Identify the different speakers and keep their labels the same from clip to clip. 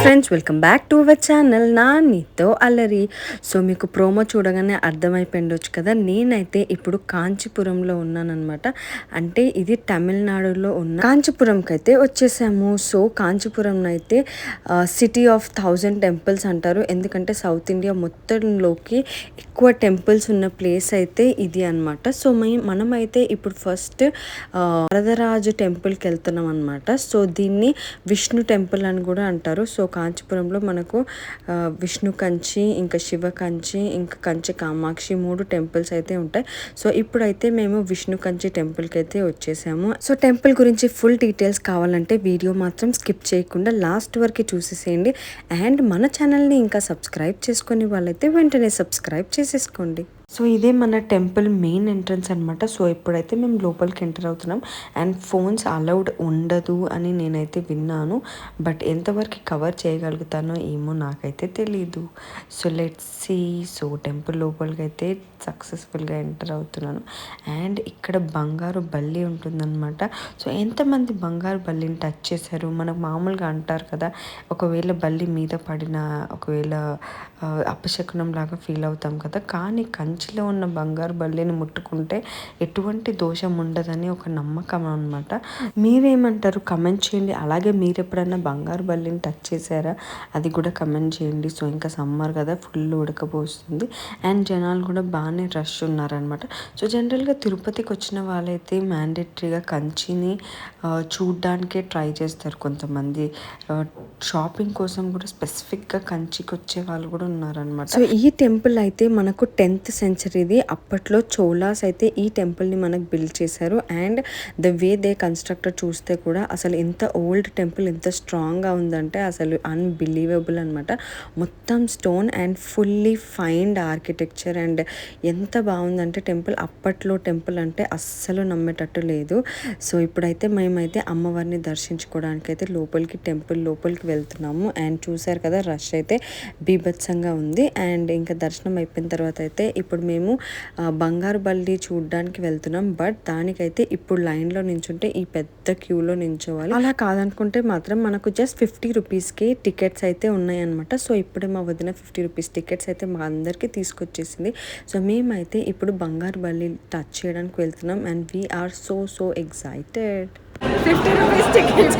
Speaker 1: Friends, welcome back to our channel నానితో అల్లరి. So మీకు ప్రోమో చూడగానే అర్థమైపోయిండొచ్చు కదా, నేనైతే ఇప్పుడు కాంచీపురంలో ఉన్నానన్నమాట. అంటే ఇది తమిళనాడులో ఉన్న కాంచీపురంకి అయితే వచ్చేసాము. సో కాంచీపురం అయితే సిటీ ఆఫ్ 1000 టెంపుల్స్ అంటారు, ఎందుకంటే సౌత్ ఇండియా మొత్తంలోకి ఎక్కువ టెంపుల్స్ ఉన్న ప్లేస్ అయితే ఇది అనమాట. సో మనమైతే ఇప్పుడు ఫస్ట్ వరదరాజు టెంపుల్కి వెళ్తున్నాం అనమాట. సో దీన్ని విష్ణు టెంపుల్ అని కూడా అంటారు. సో కాంచీపురంలో మనకు విష్ణు కంచి, ఇంకా శివ కంచి, ఇంకా కంచి కామాక్షి 3 టెంపుల్స్ అయితే ఉంటాయి. సో ఇప్పుడైతే మేము విష్ణు కంచి టెంపుల్కి అయితే వచ్చేసాము. సో టెంపుల్ గురించి ఫుల్ డీటెయిల్స్ కావాలంటే వీడియో మాత్రం స్కిప్ చేయకుండా లాస్ట్ వరకు చూసేసేయండి. అండ్ మన ఛానల్ని ఇంకా సబ్స్క్రైబ్ చేసుకుని వాళ్ళైతే వెంటనే సబ్స్క్రైబ్ చేసేసుకోండి. సో ఇదే మన టెంపుల్ మెయిన్ ఎంట్రన్స్ అనమాట. సో ఇప్పుడైతే మేము లోపలికి ఎంటర్ అవుతున్నాం. అండ్ ఫోన్స్ అలౌడ్ ఉండదు అని నేనైతే విన్నాను, బట్ ఎంతవరకు కవర్ చేయగలుగుతానో ఏమో నాకైతే తెలీదు. So let's see. So temple లోపలికి అయితే సక్సెస్ఫుల్గా ఎంటర్ అవుతున్నాను. అండ్ ఇక్కడ బంగారు బల్లి ఉంటుందన్నమాట. సో ఎంతమంది బంగారు బల్లిని టచ్ చేశారు? మనకు మామూలుగా అంటారు కదా, ఒకవేళ బల్లి మీద పడిన ఒకవేళ అపశకునం లాగా ఫీల్ అవుతాం కదా, కానీ కంచిలో ఉన్న బంగారు బల్లిని ముట్టుకుంటే ఎటువంటి దోషం ఉండదని ఒక నమ్మకం అనమాట. మీరేమంటారు? కమెంట్ చేయండి. అలాగే మీరు ఎప్పుడన్నా బంగారు బల్లిని టచ్ చేశారా? అది కూడా కమెంట్ చేయండి. సో ఇంకా సమ్మర్ కదా, ఫుల్ ఉడకపోస్తుంది అండ్ జనాలు కూడా బాగానే రష్ ఉన్నారనమాట. సో జనరల్గా తిరుపతికి వచ్చిన వాళ్ళైతే మ్యాండేటరీగా కంచిని చూడ్డానికే ట్రై చేస్తారు. కొంతమంది షాపింగ్ కోసం కూడా స్పెసిఫిక్గా కంచికి వచ్చే వాళ్ళు కూడా ఉన్నారనమాట. సో ఈ టెంపుల్ అయితే మనకు 10th సెంచరీది. అప్పట్లో చోళాస్ అయితే ఈ టెంపుల్ని మనకు బిల్డ్ చేశారు. And the way they constructor చూస్తే కూడా అసలు ఎంత ఓల్డ్ టెంపుల్ ఎంత స్ట్రాంగ్గా ఉందంటే అసలు అన్బిలీవబుల్ అనమాట. మొత్తం stone and fully fined architecture. And ఎంత బాగుందంటే టెంపుల్, అప్పట్లో టెంపుల్ అంటే అస్సలు నమ్మేటట్టు లేదు. సో ఇప్పుడైతే మేమైతే అమ్మవారిని దర్శించుకోవడానికి అయితే టెంపుల్ లోపలికి వెళ్తున్నాము. అండ్ చూసారు కదా, రష్ అయితే బీభత్సంగా ఉంది. అండ్ ఇంకా దర్శనం అయిపోయిన తర్వాత అయితే ఇప్పుడు మేము బంగారు బల్లి చూడడానికి వెళ్తున్నాం. బట్ దానికైతే ఇప్పుడు లైన్లో నించుంటే ఈ పెద్ద క్యూలో నించోవాలి. అలా కాదనుకుంటే మాత్రం మనకు జస్ట్ 50 రూపీస్కి టికెట్స్ అయితే ఉన్నాయన్నమాట. సో ఇప్పుడే మా వదిన 50 రూపీస్ టికెట్స్ అయితే మా అందరికీ తీసుకొచ్చేసింది. సో మేమైతే ఇప్పుడు బంగారు బల్లి టచ్ చేయడానికి వెళ్తున్నాం. And we are so excited. 50 rupees ticket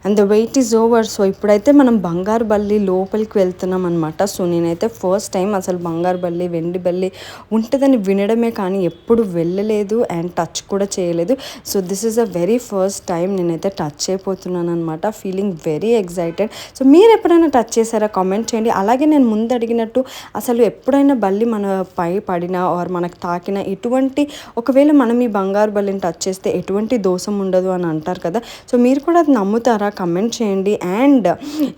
Speaker 1: and the wait is over. So ఇప్పుడైతే మనం బంగారు బల్లి లోపలికి వెళ్తున్నాం అనమాట. సో నేనైతే ఫస్ట్ టైం అసలు బంగారు బల్లి, వెండి బల్లి ఉంటుందని వినడమే కానీ ఎప్పుడు వెళ్ళలేదు అండ్ టచ్ కూడా చేయలేదు. So this is a very first time నేనైతే టచ్ అయిపోతున్నాను అనమాట. Feeling very excited. సో మీరు ఎప్పుడైనా టచ్ చేశారా? కామెంట్ చేయండి. అలాగే నేను ముందు అడిగినట్టు అసలు ఎప్పుడైనా బల్లి మన పై పడినా ఆర్ మనకు తాకినా ఎటువంటి, ఒకవేళ మనం ఈ బంగారు బల్లిని టచ్ చేస్తే ఎటువంటి దోషం ఉండదు అని అంటారు కదా. సో మీరు కూడా అది నమ్ముతారా? కమెంట్ చేయండి. అండ్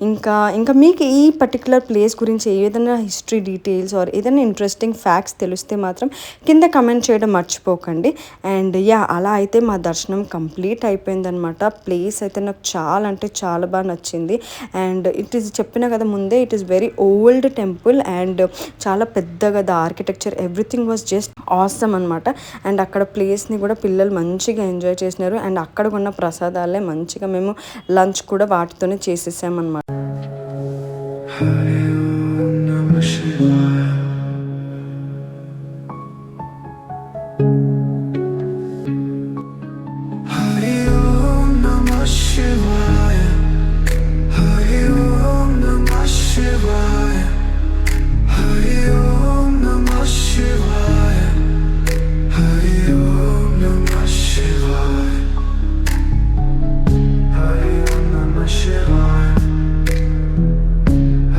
Speaker 1: ఇంకా మీకు ఈ పర్టికులర్ ప్లేస్ గురించి ఏదైనా హిస్టరీ డీటెయిల్స్ ఆర్ ఏదైనా ఇంట్రెస్టింగ్ ఫ్యాక్ట్స్ తెలిస్తే మాత్రం కింద కమెంట్ చేయడం మర్చిపోకండి. అండ్ అలా అయితే మా దర్శనం కంప్లీట్ అయిపోయిందనమాట. ప్లేస్ అయితే నాకు చాలా అంటే చాలా బాగా నచ్చింది. అండ్ ఇట్ ఈస్ చెప్పిన కదా ముందే, it is very old temple and చాలా పెద్దగా the architecture everything was just awesome అనమాట. అండ్ అక్కడ ప్లేస్ని కూడా పిల్లలు మంచిగా ఎంజాయ్ చేసినారు. అండ్ అక్కడ ఉన్న ప్రసాదాలే మంచిగా మేము లంచ్ కూడా వాటితోనే చేసేసామన్నమాట.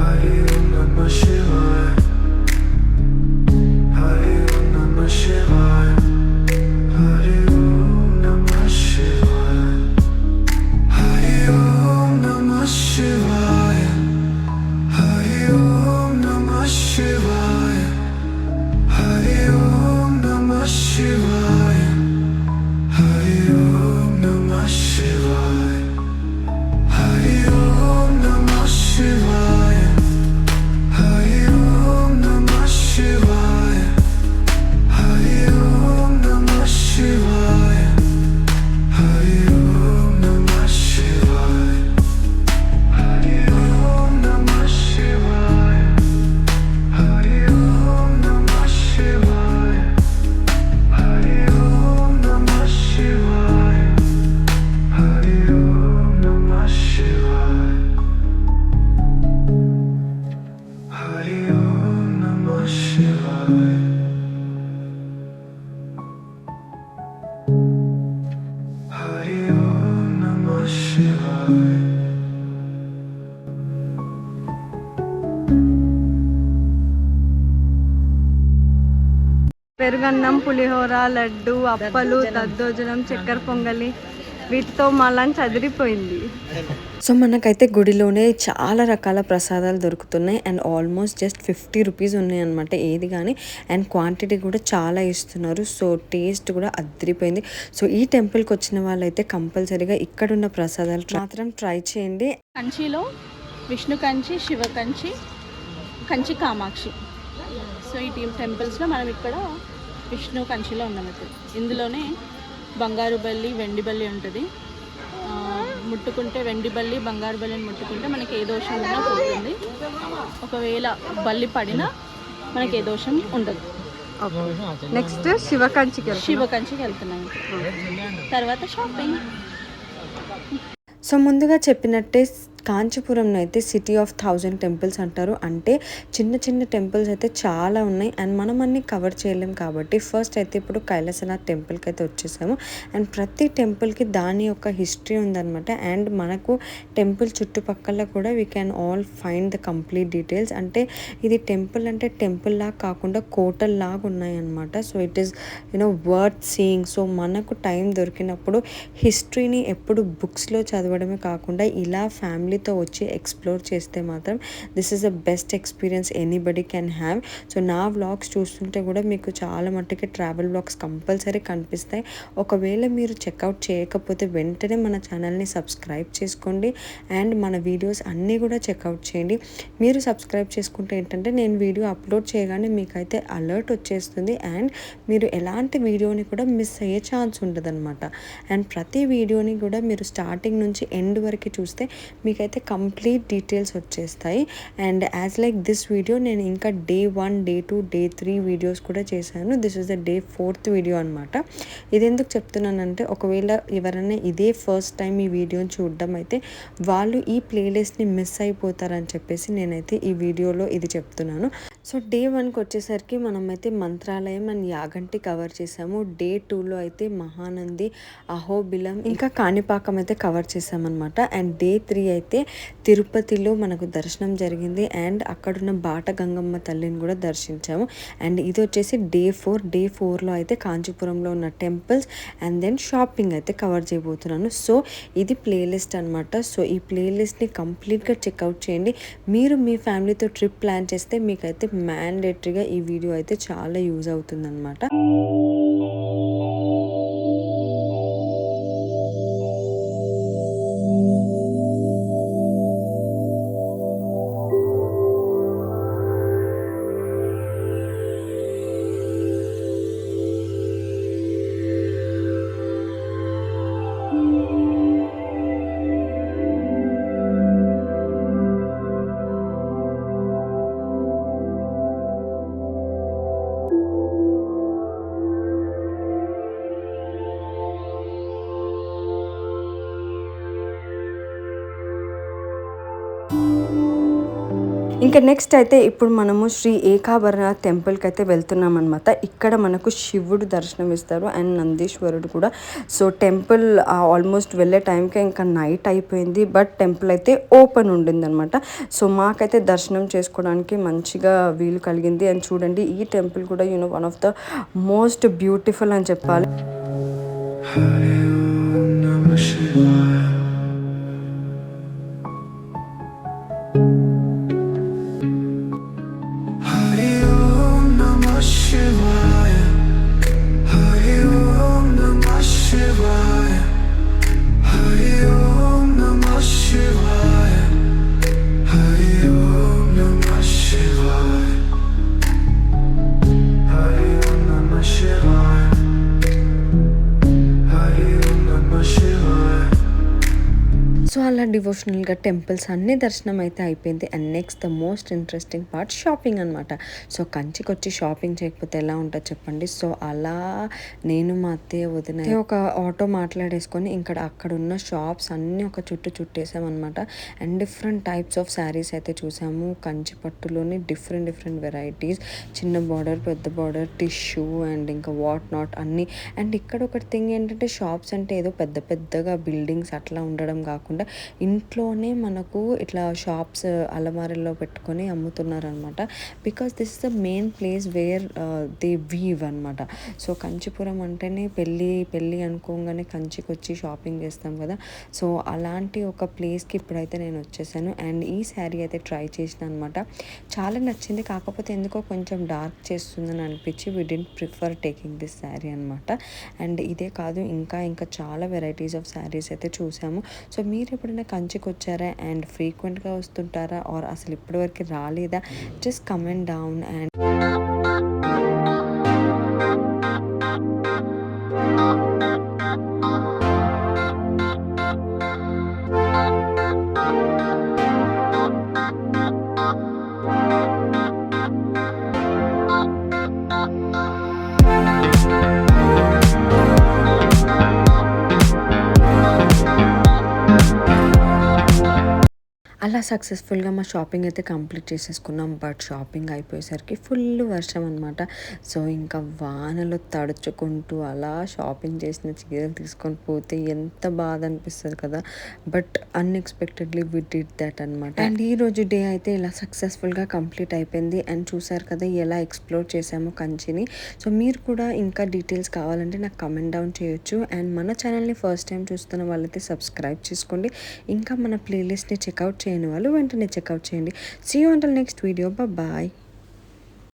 Speaker 2: Hare
Speaker 1: పెరుగన్నం, పులిహోర, లడ్డు, అప్పలు, దద్దోజనం, చక్కెర పొంగలి, వీటితో మా లంచ్ అదిరిపోయింది. సో మనకైతే గుడిలోనే చాలా రకాల ప్రసాదాలు దొరుకుతున్నాయి అండ్ ఆల్మోస్ట్ జస్ట్ 50 రూపీస్ ఉన్నాయి అనమాట ఏది కానీ. అండ్ క్వాంటిటీ కూడా చాలా ఇస్తున్నారు. సో టేస్ట్ కూడా అదిరిపోయింది. సో ఈ టెంపుల్కి వచ్చిన వాళ్ళైతే కంపల్సరీగా ఇక్కడున్న ప్రసాదాలు మాత్రం ట్రై చేయండి.
Speaker 2: కంచిలో విష్ణు కంచి, శివ కంచి, కంచి కామాక్షి. సో ఈ టెంపుల్స్లో మనం ఇక్కడ విష్ణు కంచిలో ఉన్నాం. ఇందులోనే బంగారు బల్లి, వెండి బల్లి ఉంటుంది. ముట్టుకుంటే వెండి బల్లి, బంగారు బల్లిని ముట్టుకుంటే మనకి ఏ దోషం ఉన్నా పోతుంది. ఒకవేళ బల్లి పడినా మనకి ఏ దోషం ఉండదు.
Speaker 1: నెక్స్ట్ శివకంచికి
Speaker 2: వెళ్తున్నాం. తర్వాత షాపింగ్.
Speaker 1: సో ముందుగా చెప్పినట్టే కాంచీపురంలో అయితే సిటీ ఆఫ్ 1000 టెంపుల్స్ అంటారు. అంటే చిన్న చిన్న టెంపుల్స్ అయితే చాలా ఉన్నాయి అండ్ మనం అన్ని కవర్ చేయలేం కాబట్టి ఫస్ట్ అయితే ఇప్పుడు కైలాసనాథ్ టెంపుల్కి అయితే వచ్చేసాము. అండ్ ప్రతి టెంపుల్కి దాని యొక్క హిస్టరీ ఉందన్నమాట. అండ్ మనకు టెంపుల్ చుట్టుపక్కల కూడా we can all find the complete details. అంటే ఇది టెంపుల్ అంటే టెంపుల్ లాగా కాకుండా కోటల్ లాగా ఉన్నాయన్నమాట. So it is worth seeing. So మనకు టైం దొరికినప్పుడు హిస్టరీని ఎప్పుడు బుక్స్లో చదవడమే కాకుండా ఇలా ఫ్యామిలీతో వచ్చి ఎక్స్ప్లోర్ చేస్తే మాత్రం this is the best experience anybody can have. So నా వ్లాగ్స్ చూస్తుంటే కూడా మీకు చాలా మట్టుకి ట్రావెల్ వ్లాగ్స్ కంపల్సరీ కనిపిస్తాయి. ఒకవేళ మీరు చెక్అవుట్ చేయకపోతే వెంటనే మన ఛానల్ని సబ్స్క్రైబ్ చేసుకోండి అండ్ మన వీడియోస్ అన్నీ కూడా చెక్అవుట్ చేయండి. మీరు సబ్స్క్రైబ్ చేసుకుంటే ఏంటంటే నేను వీడియో అప్లోడ్ చేయగానే మీకైతే అలర్ట్ వచ్చేస్తుంది అండ్ మీరు ఎలాంటి వీడియోని కూడా మిస్ అయ్యే ఛాన్స్ ఉండదు అనమాట. అండ్ ప్రతి వీడియోని కూడా మీరు స్టార్టింగ్ నుంచి ఎండ్ వరకు చూస్తే మీకు అయితే కంప్లీట్ డీటెయిల్స్ వచ్చేస్తాయి. And as like this video నేను ఇంకా డే 1, డే 2, డే 3 వీడియోస్ కూడా చేశాను. This is the day 4th video అనమాట. ఇది ఎందుకు చెప్తున్నానంటే ఒకవేళ ఎవరైనా ఇదే ఫస్ట్ టైం ఈ వీడియోని చూడడం అయితే వాళ్ళు ఈ ప్లేలిస్ట్ని మిస్ అయిపోతారని చెప్పేసి నేనైతే ఈ వీడియోలో ఇది చెప్తున్నాను. సో డే 1కి వచ్చేసరికి మనమైతే మంత్రాలయం అండ్ యాగంటి కవర్ చేసాము. డే 2లో అయితే మహానంది, అహోబిలం ఇంకా కాణిపాకం అయితే కవర్ చేసామన్నమాట. అండ్ డే 3 అయితే తిరుపతిలో మనకు దర్శనం జరిగింది అండ్ అక్కడున్న బాట గంగమ్మ తల్లిని కూడా దర్శించాము. అండ్ ఇది వచ్చేసి డే 4. డే 4లో అయితే కాంచీపురంలో ఉన్న టెంపుల్స్ అండ్ దెన్ షాపింగ్ అయితే కవర్ చేయబోతున్నాను. సో ఇది ప్లేలిస్ట్ అనమాట. సో ఈ ప్లేలిస్ట్ని కంప్లీట్గా చెక్అవుట్ చేయండి. మీరు మీ ఫ్యామిలీతో ట్రిప్ ప్లాన్ చేస్తే మీకైతే మ్యాండేటరీగా ఈ వీడియో అయితే చాలా యూజ్ అవుతుంది అనమాట. ఇంకా నెక్స్ట్ అయితే ఇప్పుడు మనము శ్రీ ఏకాంబరనాథ్ టెంపుల్కి అయితే వెళ్తున్నాం అనమాట. ఇక్కడ మనకు శివుడు దర్శనం ఇస్తారు అండ్ నందీశ్వరుడు కూడా. సో టెంపుల్ ఆల్మోస్ట్ వెళ్ళే టైంకి ఇంకా నైట్ అయిపోయింది, బట్ టెంపుల్ అయితే ఓపెన్ ఉండింది అనమాట. సో మాకైతే దర్శనం చేసుకోవడానికి మంచిగా వీలు కలిగింది. అండ్ చూడండి ఈ టెంపుల్ కూడా one of the most beautiful అని చెప్పాలి. సో అలా డివోషనల్గా టెంపుల్స్ అన్ని దర్శనం అయితే అయిపోయింది. And next the most interesting part shopping అనమాట. సో కంచికి వచ్చి షాపింగ్ చేయకపోతే ఎలా ఉంటుంది చెప్పండి. సో అలా నేను మా అత్తయ్య వదిన ఒక ఆటో మాట్లాడేసుకొని అక్కడ ఉన్న షాప్స్ అన్నీ ఒక చుట్టేసామన్నమాట. And different types of saris అయితే చూసాము. కంచి పట్టులోని డిఫరెంట్ వెరైటీస్, చిన్న బార్డర్, పెద్ద బార్డర్, టిష్యూ అండ్ ఇంకా వాట్ నాట్ అన్నీ. అండ్ ఇక్కడ ఒకటి థింగ్ ఏంటంటే షాప్స్ అంటే ఏదో పెద్దగా బిల్డింగ్స్ అట్లా ఉండడం కాకుండా ఇంట్లోనే మనకు ఇట్లా షాప్స్ అలమారీలో పెట్టుకొని అమ్ముతున్నారనమాట. Because this is the main place where they weave అనమాట. సో కంచిపురం అంటేనే పెళ్ళి అనుకోగానే కంచికి వచ్చి షాపింగ్ చేస్తాం కదా. సో అలాంటి ఒక ప్లేస్కి ఇప్పుడైతే నేను వచ్చేసాను. అండ్ ఈ శారీ అయితే ట్రై చేసిన అనమాట. చాలా నచ్చింది. కాకపోతే ఎందుకో కొంచెం డార్క్ చేస్తుందని అనిపించి we didn't prefer taking this sari అనమాట. అండ్ ఇదే కాదు ఇంకా చాలా వెరైటీస్ ఆఫ్ శారీస్ అయితే చూసాము. సో మీరు ఎప్పుడైనా కంచికి వచ్చారా అండ్ ఫ్రీక్వెంట్గా వస్తుంటారా ఆర్ అసలు ఇప్పటివరకు రాలేదా? Just comment down. అండ్ అలా సక్సెస్ఫుల్గా మా షాపింగ్ అయితే కంప్లీట్ చేసేసుకున్నాం. బట్ షాపింగ్ అయిపోయేసరికి ఫుల్ వర్షం అనమాట. సో ఇంకా వానలో తడుచుకుంటూ అలా షాపింగ్ చేసిన చీరలు తీసుకొని పోతే ఎంత బాధ అనిపిస్తుంది కదా. But unexpectedly we did that అనమాట. అండ్ ఈరోజు డే అయితే ఇలా సక్సెస్ఫుల్గా కంప్లీట్ అయిపోయింది. అండ్ చూసారు కదా ఎలా ఎక్స్ప్లోర్ చేసాము కంచిని. సో మీరు కూడా ఇంకా డీటెయిల్స్ కావాలంటే నాకు కమెంట్ డౌన్ చేయొచ్చు. అండ్ మన ఛానల్ని ఫస్ట్ టైం చూస్తున్న వాళ్ళైతే సబ్స్క్రైబ్ చేసుకోండి. ఇంకా మన ప్లేలిస్ట్ని చెక్అవుట్ చేయని వాళ్ళు వెంటనే చెక్అవుట్ చేయండి. See you until next video. Bye.